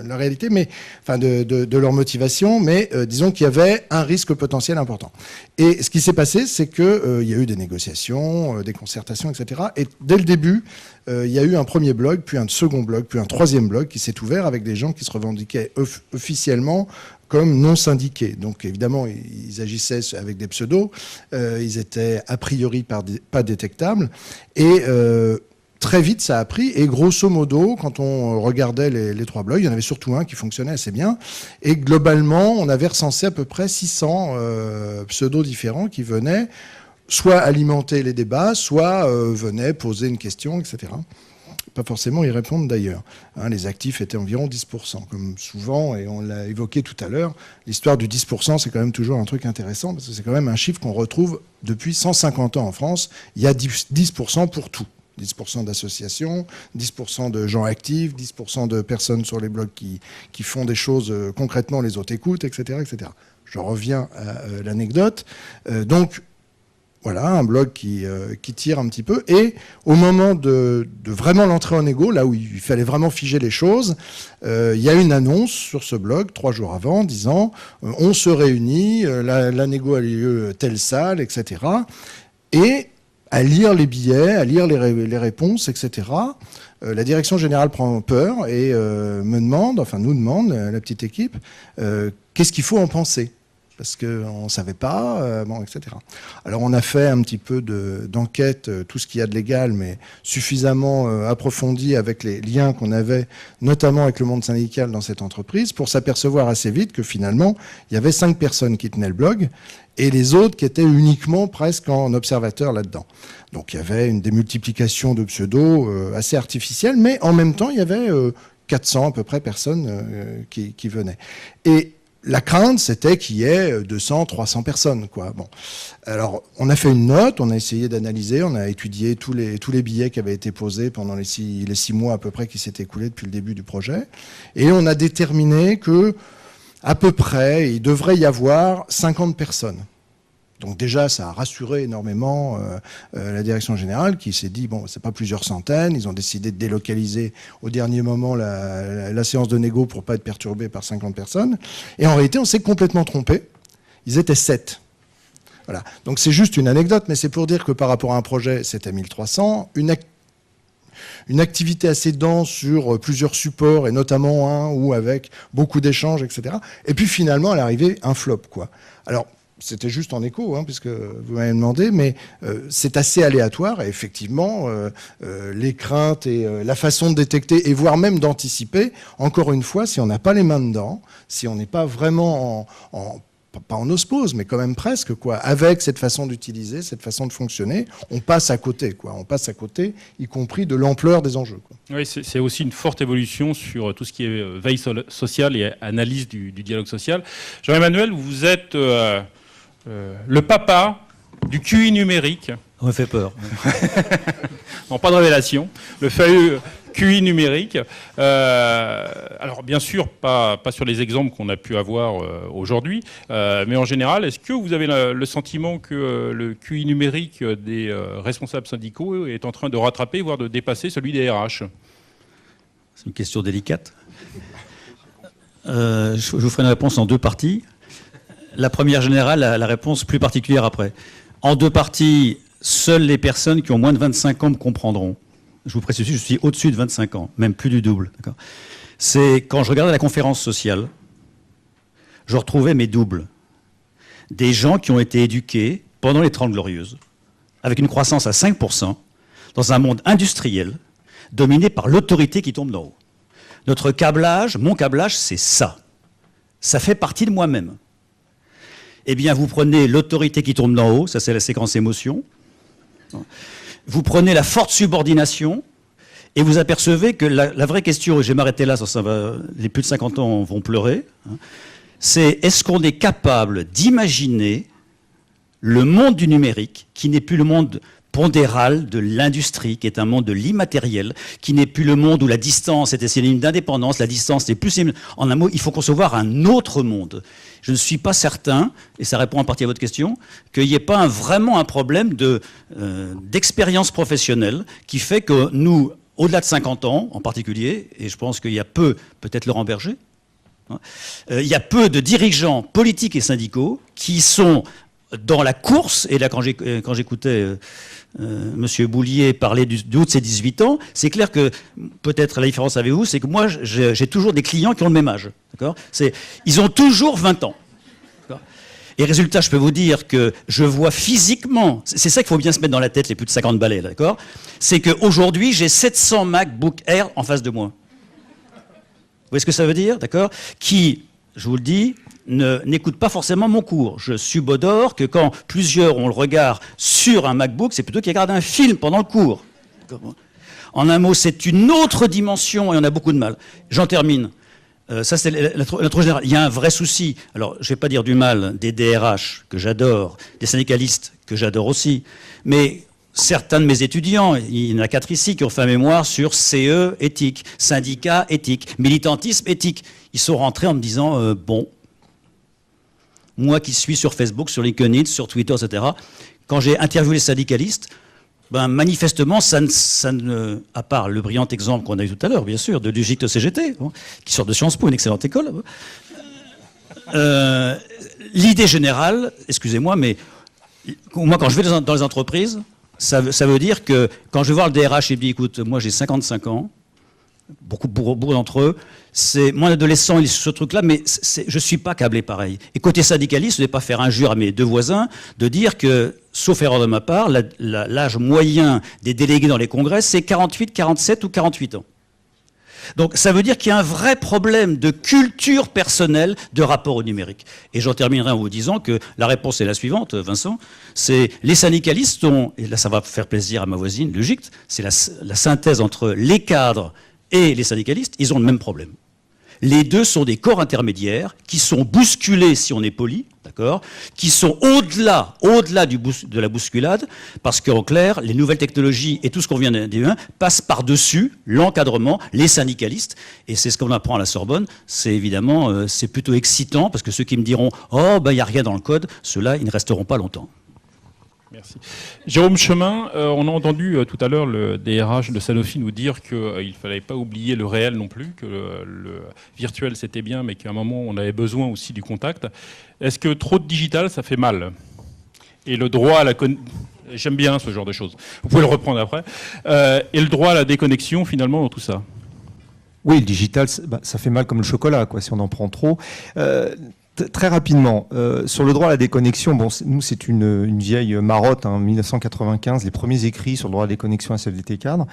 la réalité, mais enfin de leur motivation, mais disons qu'il y avait un risque potentiel important. Et ce qui s'est passé, c'est que il y a eu des négociations, des concertations, etc. Et dès le début, il y a eu un premier blog, puis un second blog, puis un troisième blog qui s'est ouvert avec des gens qui se revendiquaient officiellement comme non syndiqués. Donc évidemment, ils agissaient avec des pseudos, ils étaient a priori pas détectables, et très vite, ça a pris. Et grosso modo, quand on regardait les 3 blogs, il y en avait surtout un qui fonctionnait assez bien. Et globalement, on avait recensé à peu près 600 pseudos différents qui venaient soit alimenter les débats, soit venaient poser une question, etc. Pas forcément y répondre d'ailleurs. Hein, les actifs étaient environ 10%, comme souvent, et on l'a évoqué tout à l'heure. L'histoire du 10%, c'est quand même toujours un truc intéressant, parce que c'est quand même un chiffre qu'on retrouve depuis 150 ans en France. Il y a 10% pour tout. 10% d'associations, 10% de gens actifs, 10% de personnes sur les blogs qui font des choses concrètement, les autres écoutent, etc. etc. Je reviens à l'anecdote. Donc, voilà, un blog qui tire un petit peu. Et au moment de vraiment l'entrée en égo, là où il fallait vraiment figer les choses, il y a une annonce sur ce blog, 3 jours avant, disant on se réunit, la négo a lieu telle salle, etc. Et à lire les billets, à lire les réponses, etc. La direction générale prend peur et nous demande, la petite équipe, qu'est-ce qu'il faut en penser ? Parce qu'on ne savait pas, etc. Alors on a fait un petit peu d'enquête, tout ce qu'il y a de légal, mais suffisamment approfondi avec les liens qu'on avait, notamment avec le monde syndical dans cette entreprise, pour s'apercevoir assez vite que finalement, il y avait 5 personnes qui tenaient le blog, et les autres qui étaient uniquement presque en observateur là-dedans. Donc il y avait une démultiplication de pseudos assez artificielle, mais en même temps, il y avait 400 à peu près personnes qui venaient. Et la crainte, c'était qu'il y ait 200, 300 personnes, quoi. Bon. Alors, on a fait une note, on a essayé d'analyser, on a étudié tous les billets qui avaient été posés pendant les 6 mois à peu près qui s'étaient écoulés depuis le début du projet. Et on a déterminé que, à peu près, il devrait y avoir 50 personnes. Donc déjà, ça a rassuré énormément la direction générale qui s'est dit, bon, c'est pas plusieurs centaines, ils ont décidé de délocaliser au dernier moment la séance de négo pour pas être perturbé par 50 personnes. Et en réalité, on s'est complètement trompé. Ils étaient 7. Voilà. Donc c'est juste une anecdote, mais c'est pour dire que par rapport à un projet, c'était 1300. Une activité assez dense sur plusieurs supports, et notamment un où avec beaucoup d'échanges, etc. Et puis finalement, à l'arrivée, un flop, quoi. Alors, c'était juste en écho, puisque vous m'avez demandé, mais c'est assez aléatoire. Et effectivement, les craintes et la façon de détecter, et voire même d'anticiper, encore une fois, si on n'a pas les mains dedans, si on n'est pas vraiment pas en osmose, mais quand même presque, quoi, avec cette façon d'utiliser, cette façon de fonctionner, on passe à côté, quoi. On passe à côté, y compris de l'ampleur des enjeux, quoi. Oui, c'est aussi une forte évolution sur tout ce qui est veille sociale et analyse du dialogue social. Jean-Emmanuel, vous êtes le papa du QI numérique. On me fait peur. Non, pas de révélation. Le fameux QI numérique. Alors, bien sûr, pas sur les exemples qu'on a pu avoir aujourd'hui, mais en général, est-ce que vous avez le sentiment que le QI numérique des responsables syndicaux est en train de rattraper, voire de dépasser celui des RH ? C'est une question délicate. Je vous ferai une réponse en 2 parties. La première générale, la réponse plus particulière après. En 2 parties, seules les personnes qui ont moins de 25 ans me comprendront. Je vous précise, je suis au-dessus de 25 ans, même plus du double. D'accord. C'est quand je regardais la conférence sociale, je retrouvais mes doubles. des gens qui ont été éduqués pendant les 30 Glorieuses, avec une croissance à 5%, dans un monde industriel, dominé par l'autorité qui tombe d'en haut. Notre câblage, mon câblage, c'est ça. Ça fait partie de moi-même. Eh bien, vous prenez l'autorité qui tombe d'en haut, ça c'est la séquence émotion. Vous prenez la forte subordination, et vous apercevez que la vraie question, et je vais m'arrêter là, les plus de 50 ans vont pleurer, c'est est-ce qu'on est capable d'imaginer le monde du numérique, qui n'est plus le monde pondéral de l'industrie, qui est un monde de l'immatériel, qui n'est plus le monde où la distance était synonyme d'indépendance, la distance n'est plus synonyme. En un mot, il faut concevoir un autre monde. Je ne suis pas certain, et ça répond en partie à votre question, qu'il n'y ait pas vraiment un problème d'expérience professionnelle qui fait que nous, au-delà de 50 ans en particulier, et je pense qu'il y a peu, peut-être Laurent Berger, il y a peu de dirigeants politiques et syndicaux qui sont dans la course, et là quand j'écoutais Monsieur Boulier parler du haut de ses 18 ans, c'est clair que, peut-être la différence avec vous, c'est que moi j'ai toujours des clients qui ont le même âge. Ils ont toujours 20 ans. Et résultat, je peux vous dire que je vois physiquement, c'est ça qu'il faut bien se mettre dans la tête, les plus de 50 balais, d'accord ? C'est qu'aujourd'hui, j'ai 700 MacBook Air en face de moi. Vous voyez ce que ça veut dire, d'accord ? Qui, je vous le dis, n'écoute pas forcément mon cours. Je subodore que quand plusieurs ont le regard sur un MacBook, c'est plutôt qu'ils regardent un film pendant le cours. En un mot, c'est une autre dimension et on a beaucoup de mal. J'en termine. Ça, c'est la trop générale. Il y a un vrai souci. Alors, je ne vais pas dire du mal des DRH, que j'adore, des syndicalistes, que j'adore aussi, mais certains de mes étudiants, il y en a 4 ici, qui ont fait un mémoire sur CE éthique, syndicat éthique, militantisme éthique. Ils sont rentrés en me disant, bon, moi qui suis sur Facebook, sur LinkedIn, sur Twitter, etc., quand j'ai interviewé les syndicalistes, ben, manifestement, à part le brillant exemple qu'on a eu tout à l'heure, bien sûr, de Lugic CGT, qui sort de Sciences Po, une excellente école, l'idée générale, excusez-moi, mais moi, quand je vais dans les entreprises, ça veut dire que quand je vais voir le DRH et me dit, écoute, moi j'ai 55 ans, beaucoup d'entre eux, mon adolescent, il est sur ce truc-là, mais je ne suis pas câblé pareil. Et côté syndicaliste, je ne vais pas faire injure à mes 2 voisins de dire que, sauf erreur de ma part, l'âge moyen des délégués dans les congrès, c'est 48, 47 ou 48 ans. Donc ça veut dire qu'il y a un vrai problème de culture personnelle de rapport au numérique. Et j'en terminerai en vous disant que la réponse est la suivante, Vincent, c'est les syndicalistes et là ça va faire plaisir à ma voisine, Lugic, c'est la synthèse entre les cadres et les syndicalistes, ils ont le même problème. Les deux sont des corps intermédiaires qui sont bousculés, si on est poli, d'accord, qui sont au-delà de la bousculade, parce qu'en clair, les nouvelles technologies et tout ce qu'on vient de dire passent par-dessus l'encadrement, les syndicalistes, et c'est ce qu'on apprend à la Sorbonne. C'est évidemment, c'est plutôt excitant, parce que ceux qui me diront « Oh, ben il n'y a rien dans le code », ceux-là, ils ne resteront pas longtemps. Merci. Jérôme Chemin, on a entendu tout à l'heure le DRH de Sanofi nous dire qu'il ne fallait pas oublier le réel non plus, que le virtuel c'était bien, mais qu'à un moment on avait besoin aussi du contact. Est-ce que trop de digital, ça fait mal ? Et le droit à la j'aime bien ce genre de choses. Vous pouvez le reprendre après. Et le droit à la déconnexion finalement dans tout ça ? Oui, le digital, ça fait mal comme le chocolat, quoi, si on en prend trop. Très rapidement, sur le droit à la déconnexion, bon, nous c'est une vieille marotte, hein, 1995, les premiers écrits sur le droit à la déconnexion à CFDT cadre.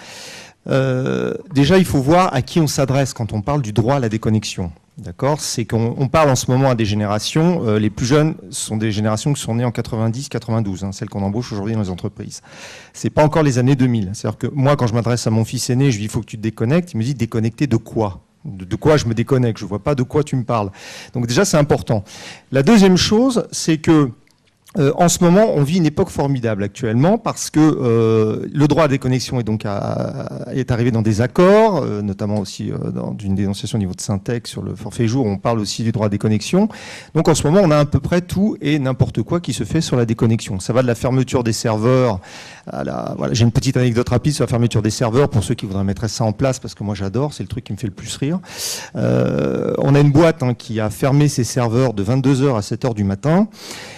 Déjà, il faut voir à qui on s'adresse quand on parle du droit à la déconnexion. D'accord ? C'est qu'on parle en ce moment à des générations, les plus jeunes sont des générations qui sont nées en 90-92, hein, celles qu'on embauche aujourd'hui dans les entreprises. C'est pas encore les années 2000. C'est-à-dire que moi, quand je m'adresse à mon fils aîné, je lui dis il faut que tu te déconnectes. Il me dit déconnecter de quoi ? De quoi je me déconnecte? Je ne vois pas de quoi tu me parles. Donc déjà, c'est important. La deuxième chose, c'est que en ce moment, on vit une époque formidable actuellement parce que le droit à la déconnexion est arrivé dans des accords, notamment aussi dans une dénonciation au niveau de Syntec sur le forfait jour, on parle aussi du droit à la déconnexion. Donc en ce moment, on a à peu près tout et n'importe quoi qui se fait sur la déconnexion. Ça va de la fermeture des serveurs voilà, j'ai une petite anecdote rapide sur la fermeture des serveurs pour ceux qui voudraient mettre ça en place parce que moi j'adore, c'est le truc qui me fait le plus rire. On a une boîte qui a fermé ses serveurs de 22h à 7h du matin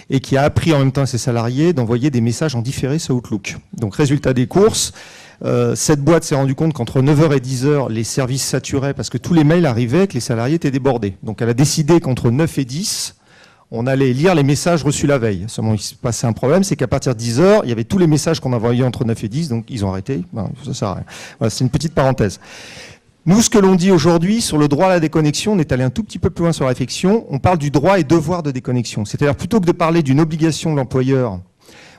et qui a appris en même temps à ses salariés d'envoyer des messages en différé sur Outlook. Donc résultat des courses, cette boîte s'est rendue compte qu'entre 9h et 10h, les services saturaient parce que tous les mails arrivaient et que les salariés étaient débordés. Donc elle a décidé qu'entre 9 et 10, on allait lire les messages reçus la veille. Seulement, il se passait un problème, c'est qu'à partir de 10 heures, il y avait tous les messages qu'on envoyait entre 9 et 10, donc ils ont arrêté. Ben, ça sert à rien. Voilà, c'est une petite parenthèse. Nous, ce que l'on dit aujourd'hui sur le droit à la déconnexion, on est allé un tout petit peu plus loin sur la réflexion, on parle du droit et devoir de déconnexion. C'est-à-dire, plutôt que de parler d'une obligation de l'employeur,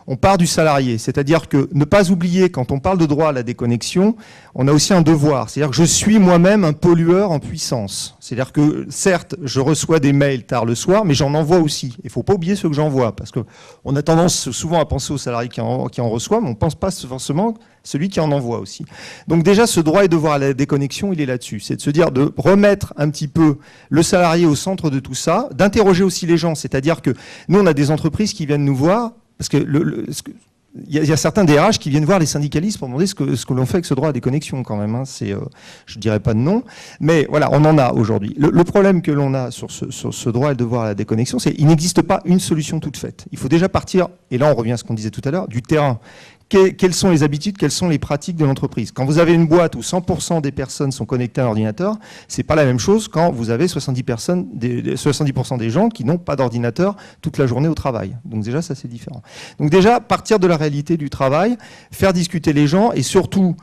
on part du salarié. C'est-à-dire que ne pas oublier, quand on parle de droit à la déconnexion, on a aussi un devoir. C'est-à-dire que je suis moi-même un pollueur en puissance. C'est-à-dire que, certes, je reçois des mails tard le soir, mais j'en envoie aussi. Il ne faut pas oublier ceux que j'envoie, parce qu'on a tendance souvent à penser au salarié qui en reçoit, mais on ne pense pas forcément celui qui en envoie aussi. Donc déjà, ce droit et devoir à la déconnexion, il est là-dessus. C'est de se dire de remettre un petit peu le salarié au centre de tout ça, d'interroger aussi les gens. C'est-à-dire que nous, on a des entreprises qui viennent nous voir, parce que il y a certains DRH qui viennent voir les syndicalistes pour demander ce que l'on fait avec ce droit à déconnexion quand même. Hein. Je ne dirais pas de nom, mais voilà, on en a aujourd'hui. Le problème que l'on a sur ce droit et le devoir à la déconnexion, c'est qu'il n'existe pas une solution toute faite. Il faut déjà partir, et là on revient à ce qu'on disait tout à l'heure, du terrain. Quelles sont les habitudes, quelles sont les pratiques de l'entreprise? Quand vous avez une boîte où 100% des personnes sont connectées à un ordinateur, c'est pas la même chose quand vous avez 70% des gens qui n'ont pas d'ordinateur toute la journée au travail. Donc déjà, ça c'est différent. Donc déjà, partir de la réalité du travail, faire discuter les gens et surtout,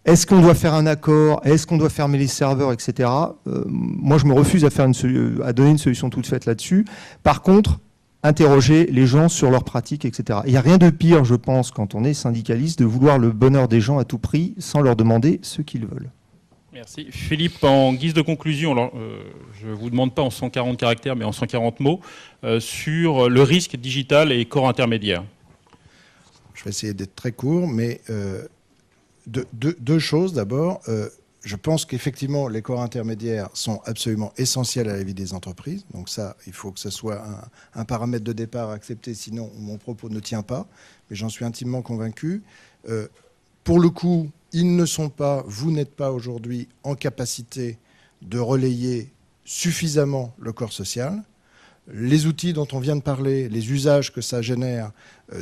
est-ce qu'on doit faire un accord? Est-ce qu'on doit fermer les serveurs, etc. Moi, je me refuse à donner une solution toute faite là-dessus. Par contre, interroger les gens sur leurs pratiques, etc. Il n'y a rien de pire, je pense, quand on est syndicaliste, de vouloir le bonheur des gens à tout prix sans leur demander ce qu'ils veulent. Merci. Philippe, en guise de conclusion, alors, je ne vous demande pas en 140 caractères, mais en 140 mots, sur le risque digital et corps intermédiaire. Je vais essayer d'être très court, mais deux choses. D'abord, je pense qu'effectivement, les corps intermédiaires sont absolument essentiels à la vie des entreprises. Donc ça, il faut que ce soit un paramètre de départ accepté, sinon mon propos ne tient pas. Mais j'en suis intimement convaincu. Pour le coup, vous n'êtes pas aujourd'hui en capacité de relayer suffisamment le corps social. Les outils dont on vient de parler, les usages que ça génère,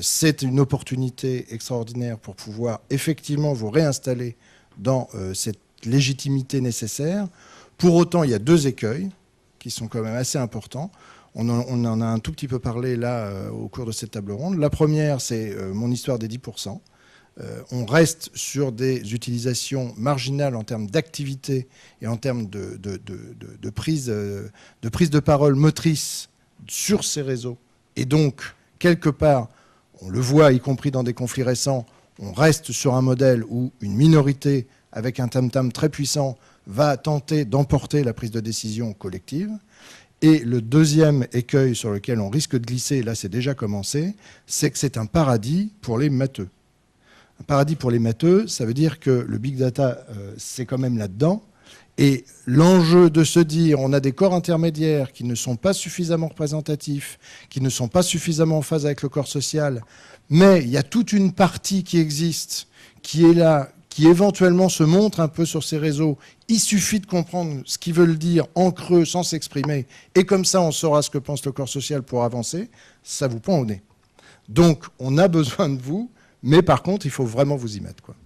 c'est une opportunité extraordinaire pour pouvoir effectivement vous réinstaller dans cette légitimité nécessaire. Pour autant, il y a deux écueils qui sont quand même assez importants. On en a un tout petit peu parlé là au cours de cette table ronde. La première, c'est mon histoire des 10%. On reste sur des utilisations marginales en termes d'activité et en termes de prise de parole motrice sur ces réseaux. Et donc, quelque part, on le voit, y compris dans des conflits récents, on reste sur un modèle où une minorité avec un tam-tam très puissant, va tenter d'emporter la prise de décision collective. Et le deuxième écueil sur lequel on risque de glisser, là c'est déjà commencé, c'est que c'est un paradis pour les matheux. Un paradis pour les matheux, ça veut dire que le big data, c'est quand même là-dedans. Et l'enjeu de se dire, on a des corps intermédiaires qui ne sont pas suffisamment représentatifs, qui ne sont pas suffisamment en phase avec le corps social, mais il y a toute une partie qui existe, qui est là, qui éventuellement se montre un peu sur ces réseaux. Il suffit de comprendre ce qu'ils veulent dire en creux sans s'exprimer. Et comme ça, on saura ce que pense le corps social pour avancer. Ça vous pend au nez. Donc, on a besoin de vous, mais par contre, il faut vraiment vous y mettre, quoi.